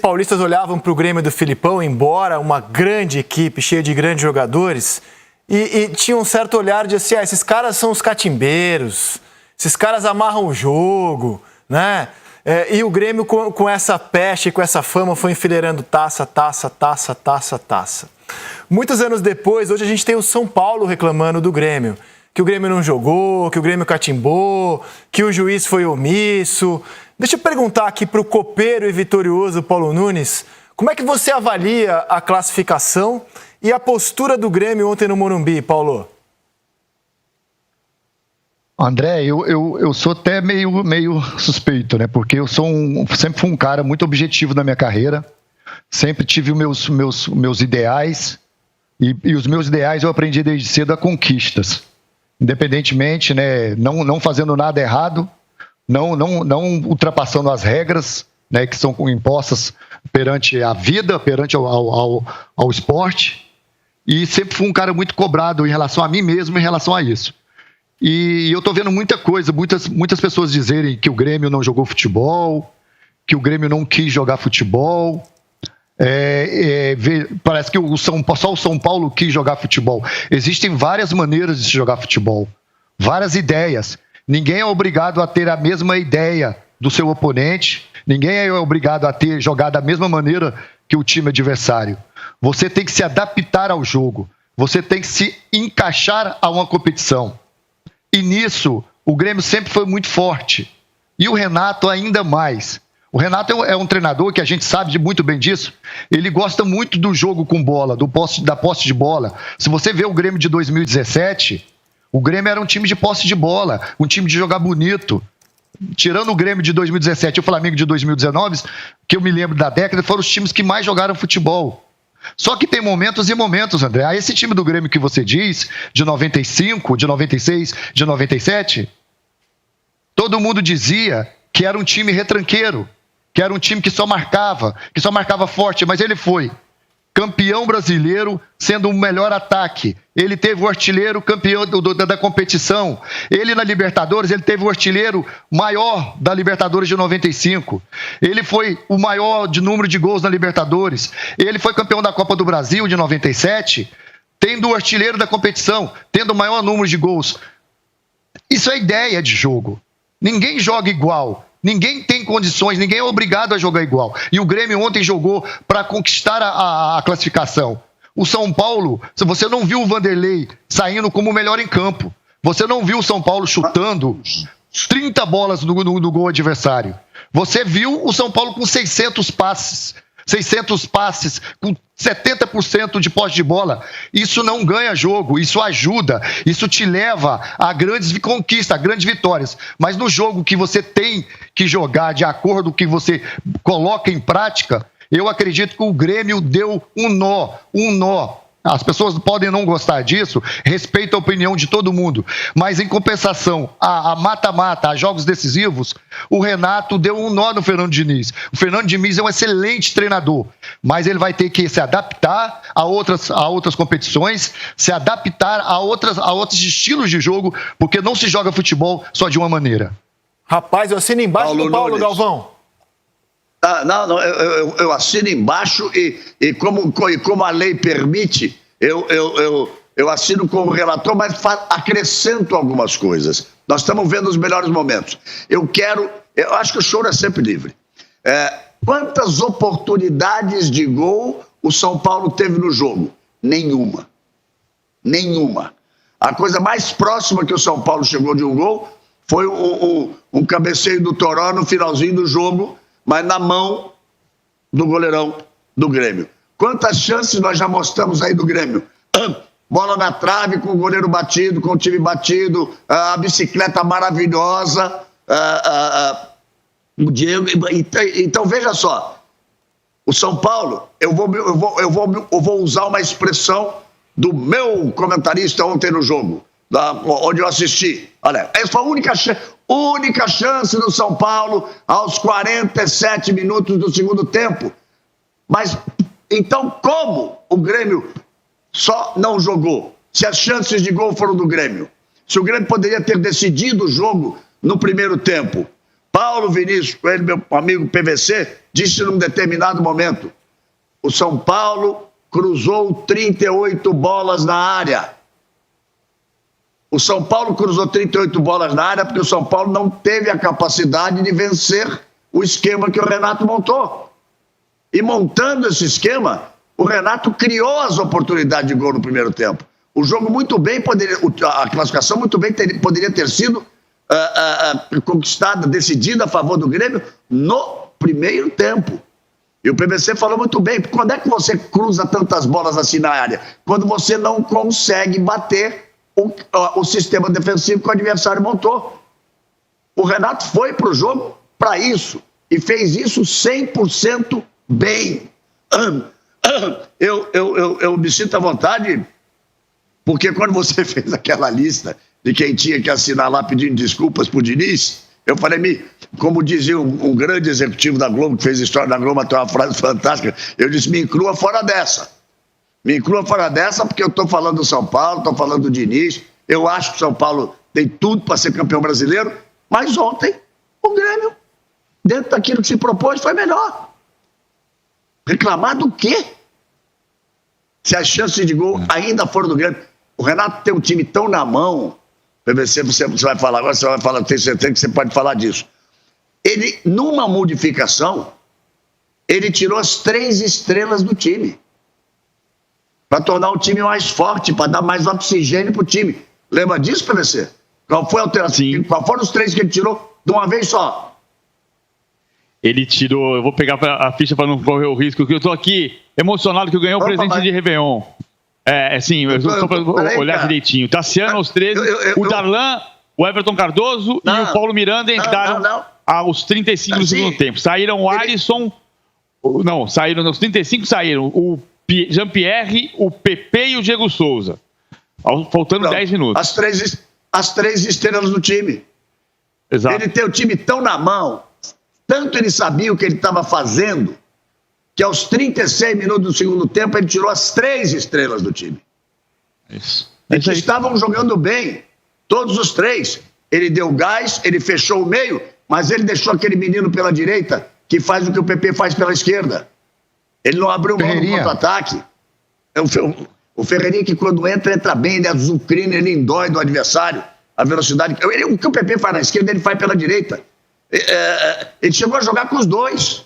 paulistas olhavam para o Grêmio do Filipão, embora uma grande equipe, cheia de grandes jogadores, e tinha um certo olhar de assim, esses caras são os catimbeiros, esses caras amarram o jogo, né? E o Grêmio, com essa peste, com essa fama, foi enfileirando taça. Muitos anos depois, hoje a gente tem o São Paulo reclamando do Grêmio. Que o Grêmio não jogou, que o Grêmio catimbou, que o juiz foi omisso. Deixa eu perguntar aqui para o copeiro e vitorioso Paulo Nunes, como é que você avalia a classificação e a postura do Grêmio ontem no Morumbi, Paulo? André, eu sou até meio suspeito, né? Porque eu sempre fui um cara muito objetivo na minha carreira, sempre tive os meus ideais, e os meus ideais eu aprendi desde cedo a conquistas. Independentemente, né, não fazendo nada errado, não ultrapassando as regras, né, que são impostas perante a vida, perante ao esporte, e sempre fui um cara muito cobrado em relação a mim mesmo, em relação a isso. E eu estou vendo muita coisa, muitas pessoas dizerem que o Grêmio não jogou futebol, que o Grêmio não quis jogar futebol. Parece que só o São Paulo quis jogar futebol. Existem várias maneiras de se jogar futebol, várias ideias. Ninguém é obrigado a ter a mesma ideia do seu oponente, ninguém é obrigado a ter jogado da mesma maneira que o time adversário. Você tem que se adaptar ao jogo, você tem que se encaixar a uma competição. E nisso, o Grêmio sempre foi muito forte. E o Renato ainda mais. O Renato é um treinador que a gente sabe muito bem disso. Ele gosta muito do jogo com bola, da posse de bola. Se você vê o Grêmio de 2017, o Grêmio era um time de posse de bola, um time de jogar bonito. Tirando o Grêmio de 2017 e o Flamengo de 2019, que eu me lembro da década, foram os times que mais jogaram futebol. Só que tem momentos e momentos, André. Esse time do Grêmio que você diz, de 95, de 96, de 97, todo mundo dizia que era um time retranqueiro, que era um time que só marcava forte, mas ele foi campeão brasileiro, sendo o melhor ataque. Ele teve o artilheiro campeão da competição. Ele na Libertadores, ele teve o artilheiro maior da Libertadores de 95. Ele foi o maior de número de gols na Libertadores. Ele foi campeão da Copa do Brasil de 97, tendo o artilheiro da competição, tendo o maior número de gols. Isso é ideia de jogo. Ninguém joga igual. Ninguém tem condições, ninguém é obrigado a jogar igual. E o Grêmio ontem jogou para conquistar a classificação. O São Paulo, você não viu o Vanderlei saindo como o melhor em campo. Você não viu o São Paulo chutando 30 bolas no gol adversário. Você viu o São Paulo com 600 passes, com 70% de posse de bola. Isso não ganha jogo, isso ajuda, isso te leva a grandes conquistas, a grandes vitórias. Mas no jogo que você tem que jogar de acordo com o que você coloca em prática, eu acredito que o Grêmio deu um nó. As pessoas podem não gostar disso, respeito a opinião de todo mundo, mas em compensação a mata-mata, a jogos decisivos, o Renato deu um nó no Fernando Diniz. O Fernando Diniz é um excelente treinador, mas ele vai ter que se adaptar a outras competições, se adaptar a outros estilos de jogo, porque não se joga futebol só de uma maneira. Rapaz, eu assino embaixo do Paulo, Galvão. Não, eu assino embaixo e como a lei permite, eu assino como relator, mas acrescento algumas coisas. Nós estamos vendo os melhores momentos. Eu acho que o choro é sempre livre. Quantas oportunidades de gol o São Paulo teve no jogo? Nenhuma. A coisa mais próxima que o São Paulo chegou de um gol foi um cabeceio do Toró no finalzinho do jogo, mas na mão do goleirão do Grêmio. Quantas chances nós já mostramos aí do Grêmio? Bola na trave, com o goleiro batido, com o time batido, a bicicleta maravilhosa, o Diego. Então, veja só, o São Paulo, eu vou usar uma expressão do meu comentarista ontem no jogo, onde eu assisti. Olha, essa foi a única chance do São Paulo aos 47 minutos do segundo tempo. Mas, então, como o Grêmio só não jogou? Se as chances de gol foram do Grêmio? Se o Grêmio poderia ter decidido o jogo no primeiro tempo? Paulo Vinícius Coelho, meu amigo PVC, disse num determinado momento: o São Paulo cruzou 38 bolas na área. O São Paulo cruzou 38 bolas na área porque o São Paulo não teve a capacidade de vencer o esquema que o Renato montou. E montando esse esquema, o Renato criou as oportunidades de gol no primeiro tempo. O jogo muito bem poderia, a classificação muito bem poderia ter sido conquistada, decidida a favor do Grêmio no primeiro tempo. E o PVC falou muito bem: quando é que você cruza tantas bolas assim na área? Quando você não consegue bater o sistema defensivo que o adversário montou. O Renato foi para o jogo para isso e fez isso 100% bem. Eu me sinto à vontade, porque quando você fez aquela lista de quem tinha que assinar lá pedindo desculpas pro Diniz, eu falei, como dizia um grande executivo da Globo, que fez história da Globo, tem uma frase fantástica, eu disse: me inclua fora dessa. Me inclua fora dessa, porque eu estou falando do São Paulo, estou falando do Diniz, eu acho que o São Paulo tem tudo para ser campeão brasileiro, mas ontem o Grêmio, dentro daquilo que se propôs, foi melhor. Reclamar do quê? Se as chances de gol ainda foram do Grêmio. O Renato tem um time tão na mão, PVC, você vai falar agora, você vai falar, tenho certeza que você pode falar disso. Ele, numa modificação, ele tirou as 3 estrelas do time, para tornar o time mais forte, para dar mais oxigênio para o time. Lembra disso, PVC? Qual foi a alteração? Sim. Qual foram os 3 que ele tirou de uma vez só? Ele tirou, eu vou pegar a ficha para não correr o risco, que eu estou aqui emocionado que eu ganhei um presente de Réveillon. Sim, eu estou para olhar direitinho. Tassiano aos 13, o Darlan, o Everton Cardoso e o Paulo Miranda entraram aos 35 do segundo tempo. Saíram o Alisson, saíram nos 35, saíram o Jean-Pierre, o PP e o Diego Souza. Faltando 10 minutos. As três estrelas do time. Exato. Ele tem o time tão na mão, tanto ele sabia o que ele estava fazendo, que aos 36 minutos do segundo tempo ele tirou as 3 estrelas do time. Isso. E que estavam jogando bem, todos os 3. Ele deu gás, ele fechou o meio, mas ele deixou aquele menino pela direita que faz o que o PP faz pela esquerda. Ele não abriu mão no contra-ataque. O Ferreirinha, que quando entra bem, ele azucrina, ele indói do adversário, a velocidade. O que o PP faz na esquerda, ele faz pela direita. Ele chegou a jogar com os 2.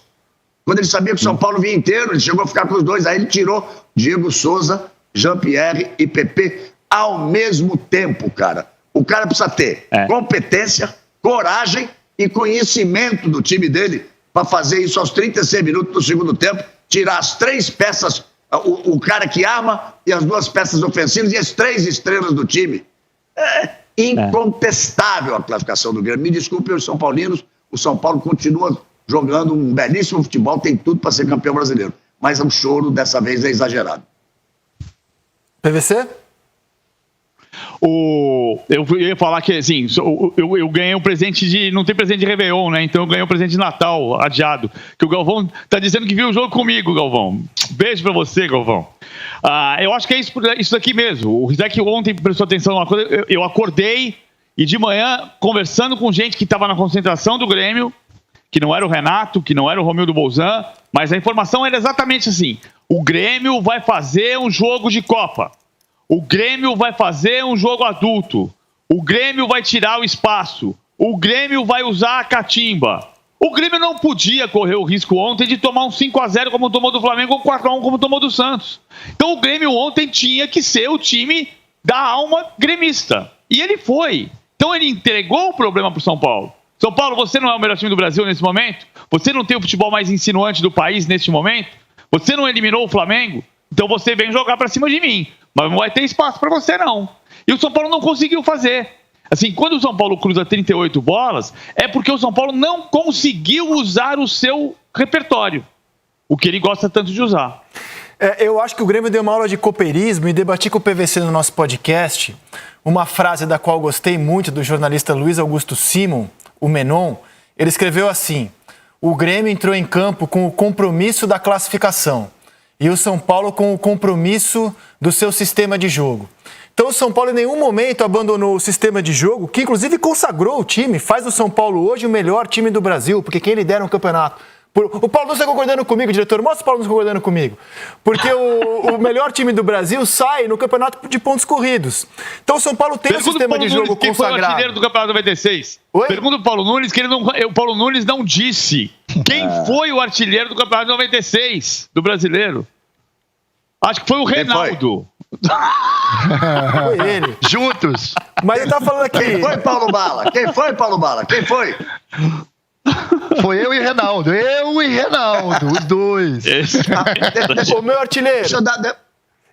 Quando ele sabia que o São Paulo vinha inteiro, ele chegou a ficar com os 2. Aí ele tirou Diego Souza, Jean-Pierre e PP ao mesmo tempo, cara. O cara precisa ter competência, coragem e conhecimento do time dele para fazer isso aos 36 minutos do segundo tempo, tirar as 3 peças, o cara que arma e as 2 peças ofensivas e as 3 estrelas do time. É incontestável a classificação do Grêmio. Me desculpem os São Paulinos, o São Paulo continua jogando um belíssimo futebol, tem tudo para ser campeão brasileiro. Mas o choro dessa vez é exagerado. PVC? Eu ia falar que, assim, eu ganhei um presente de... Não tem presente de Réveillon, né? Então eu ganhei um presente de Natal adiado. Que o Galvão tá dizendo que viu o jogo comigo, Galvão. Beijo pra você, Galvão. Eu acho que é isso daqui mesmo. O Rizek ontem prestou atenção numa coisa. Eu acordei e de manhã, conversando com gente que estava na concentração do Grêmio, que não era o Renato, que não era o Romildo Bolzan, mas a informação era exatamente assim: o Grêmio vai fazer um jogo de Copa. O Grêmio vai fazer um jogo adulto. O Grêmio vai tirar o espaço. O Grêmio vai usar a catimba. O Grêmio não podia correr o risco ontem de tomar um 5-0 como tomou do Flamengo ou 4-1 como tomou do Santos. Então o Grêmio ontem tinha que ser o time da alma gremista. E ele foi. Então ele entregou o problema para o São Paulo. São Paulo, você não é o melhor time do Brasil nesse momento? Você não tem o futebol mais insinuante do país neste momento? Você não eliminou o Flamengo? Então você vem jogar para cima de mim. Mas não vai ter espaço para você, não. E o São Paulo não conseguiu fazer. Assim, quando o São Paulo cruza 38 bolas, é porque o São Paulo não conseguiu usar o seu repertório. O que ele gosta tanto de usar. Eu acho que o Grêmio deu uma aula de copeirismo e debati com o PVC no nosso podcast uma frase da qual gostei muito do jornalista Luiz Augusto Simon, o Menon. Ele escreveu assim: o Grêmio entrou em campo com o compromisso da classificação e o São Paulo com o compromisso do seu sistema de jogo. Então o São Paulo em nenhum momento abandonou o sistema de jogo, que inclusive consagrou o time, faz o São Paulo hoje o melhor time do Brasil, porque quem lidera o campeonato. O Paulo não está concordando comigo, diretor. Mostra o Paulo não concordando comigo. Porque o melhor time do Brasil sai no campeonato de pontos corridos. Então o São Paulo tem um sistema de jogo consagrado. Quem foi o artilheiro do campeonato 96? Oi? Pergunta o Paulo Nunes, que o Paulo Nunes não disse quem foi o artilheiro do campeonato 96 do brasileiro. Acho que foi o Reinaldo. Foi ele. Juntos. Mas ele tá falando aqui. Quem foi, Paulo Bala? Quem foi, Paulo Bala? Quem foi? Foi eu e Reinaldo, os dois. O meu artilheiro. Deixa eu dar...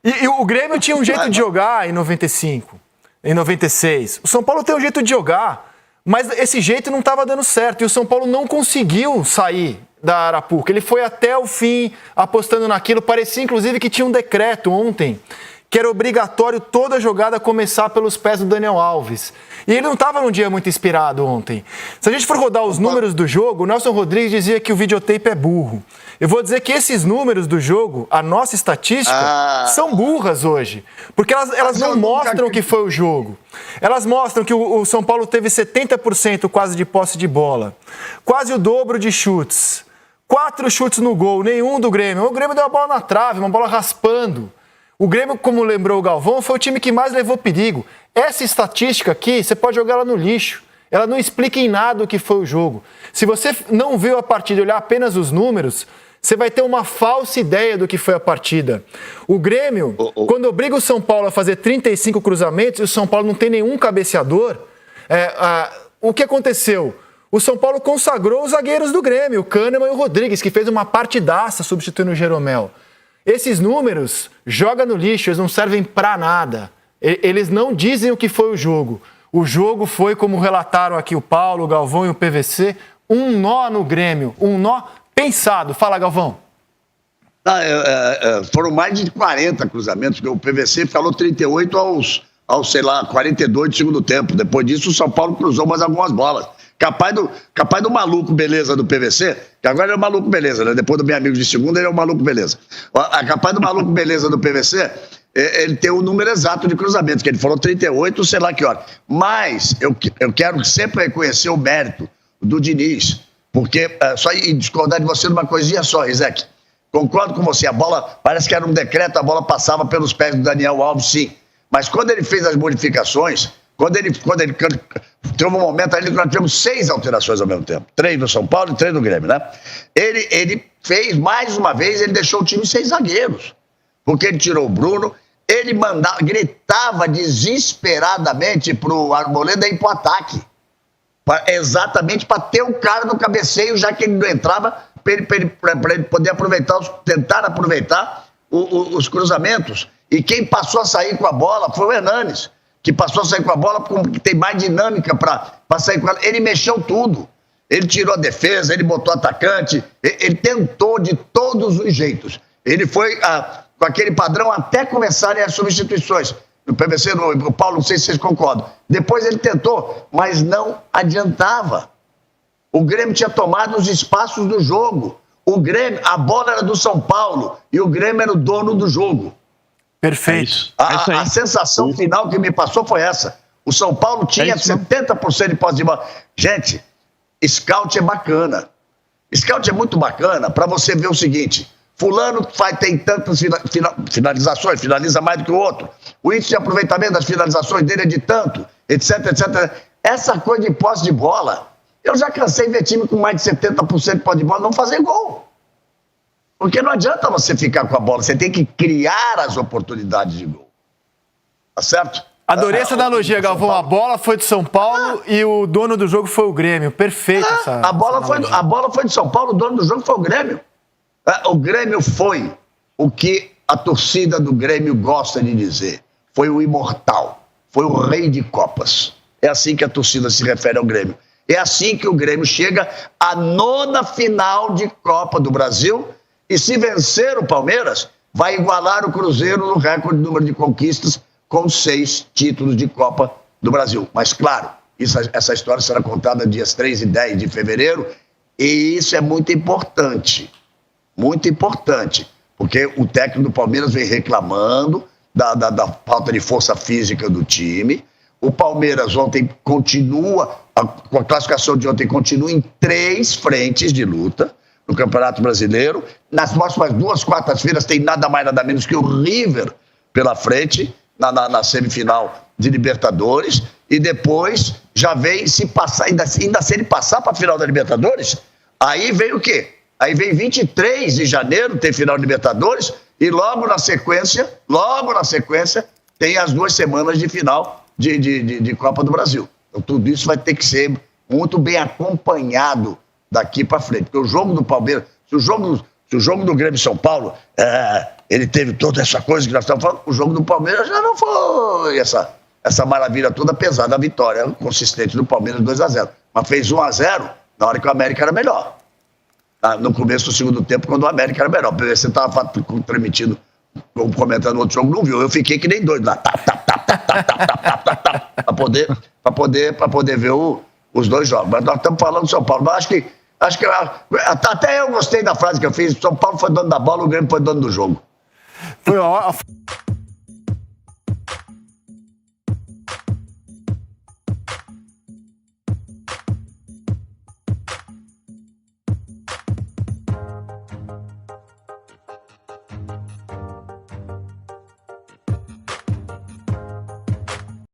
E o Grêmio tinha um jeito de jogar em 95, em 96. O São Paulo tem um jeito de jogar, mas esse jeito não estava dando certo. E o São Paulo não conseguiu sair da Arapuca. Ele foi até o fim apostando naquilo. Parecia, inclusive, que tinha um decreto ontem que era obrigatório toda a jogada começar pelos pés do Daniel Alves. E ele não estava num dia muito inspirado ontem. Se a gente for rodar os números do jogo, o Nelson Rodrigues dizia que o videotape é burro. Eu vou dizer que esses números do jogo, a nossa estatística, são burras hoje. Porque elas não mostram o que foi o jogo. Elas mostram que o São Paulo teve 70% quase de posse de bola. Quase o dobro de chutes. 4 chutes no gol, nenhum do Grêmio. O Grêmio deu uma bola na trave, uma bola raspando. O Grêmio, como lembrou o Galvão, foi o time que mais levou perigo. Essa estatística aqui, você pode jogar ela no lixo. Ela não explica em nada o que foi o jogo. Se você não viu a partida e olhar apenas os números, você vai ter uma falsa ideia do que foi a partida. O Grêmio, quando obriga o São Paulo a fazer 35 cruzamentos e o São Paulo não tem nenhum cabeceador, o que aconteceu? O São Paulo consagrou os zagueiros do Grêmio, o Kahneman e o Rodrigues, que fez uma partidaça substituindo o Jeromel. Esses números, joga no lixo, eles não servem pra nada. Eles não dizem o que foi o jogo. O jogo foi, como relataram aqui o Paulo, o Galvão e o PVC, um nó no Grêmio, um nó pensado. Fala, Galvão. Foram mais de 40 cruzamentos, porque o PVC falou 38 aos 42 do segundo tempo. Depois disso, o São Paulo cruzou mais algumas bolas. Capaz do maluco beleza do PVC, que agora ele é o maluco beleza, né? Depois do meu amigo de segunda, ele é o maluco beleza. Capaz do maluco beleza do PVC, ele tem o número exato de cruzamentos, que ele falou 38, sei lá que hora. Mas eu quero sempre reconhecer o mérito do Diniz, porque, só discordar de você numa coisinha só, Rizek. Concordo com você, a bola, parece que era um decreto, a bola passava pelos pés do Daniel Alves, sim. Mas quando ele fez as modificações, quando ele teve um momento ali que nós tivemos 6 alterações ao mesmo tempo. 3 do São Paulo e 3 do Grêmio, né? Ele fez, mais uma vez, ele deixou o time sem zagueiros. Porque ele tirou o Bruno, ele gritava desesperadamente pro Arboleda ir pro ataque. Exatamente para ter o cara no cabeceio, já que ele não entrava, para ele poder tentar aproveitar os cruzamentos. E quem passou a sair com a bola foi o Hernanes, que passou a sair com a bola porque tem mais dinâmica para sair com ela. Ele mexeu tudo. Ele tirou a defesa, ele botou atacante, ele tentou de todos os jeitos. Ele foi com aquele padrão até começarem as substituições. No PVC, o Paulo, não sei se vocês concordam. Depois ele tentou, mas não adiantava. O Grêmio tinha tomado os espaços do jogo. A bola era do São Paulo e o Grêmio era o dono do jogo. Perfeito. A sensação final que me passou foi essa. O São Paulo tinha 70% de posse de bola. Gente, scout é bacana. Scout é muito bacana para você ver o seguinte: fulano tem tantas finalizações, finaliza mais do que o outro. O índice de aproveitamento das finalizações dele é de tanto, etc, etc. Essa coisa de posse de bola, eu já cansei de ver time com mais de 70% de posse de bola não fazer gol. Porque não adianta você ficar com a bola, você tem que criar as oportunidades de gol. Tá certo? Adorei essa analogia, Galvão. A bola foi do São Paulo e o dono do jogo foi o Grêmio. Perfeito essa a bola foi do São Paulo, o dono do jogo foi o Grêmio. O Grêmio foi o que a torcida do Grêmio gosta de dizer. Foi o imortal. Foi o rei de copas. É assim que a torcida se refere ao Grêmio. É assim que o Grêmio chega à 9ª final de Copa do Brasil. E se vencer o Palmeiras, vai igualar o Cruzeiro no recorde de número de conquistas com 6 títulos de Copa do Brasil. Mas, claro, essa história será contada dias 3 e 10 de fevereiro. E isso é muito importante. Muito importante. Porque o técnico do Palmeiras vem reclamando da falta de força física do time. O Palmeiras ontem continua, com a classificação de ontem, continua em 3 frentes de luta no Campeonato Brasileiro. Nas próximas 2 quartas-feiras tem nada mais, nada menos que o River pela frente, na semifinal de Libertadores. E depois já vem, se passar, ainda se ele passar para a final da Libertadores, aí vem o quê? Aí vem 23 de janeiro, tem final de Libertadores, e logo na sequência, tem as 2 semanas de final de Copa do Brasil. Então tudo isso vai ter que ser muito bem acompanhado daqui para frente. Porque o jogo do Palmeiras, se o jogo do Grêmio São Paulo, ele teve toda essa coisa que nós estamos falando, o jogo do Palmeiras já não foi essa maravilha toda, apesar da vitória consistente do Palmeiras 2-0. Mas fez 1-0 na hora que o América era melhor. No começo do segundo tempo, quando o América era melhor. Você estava transmitindo, comentando outro jogo, não viu. Eu fiquei que nem doido lá. Para poder ver os 2 jogos. Mas nós estamos falando do São Paulo. Mas acho que até eu gostei da frase que eu fiz. São Paulo foi dono da bola, o Grêmio foi dono do jogo. Foi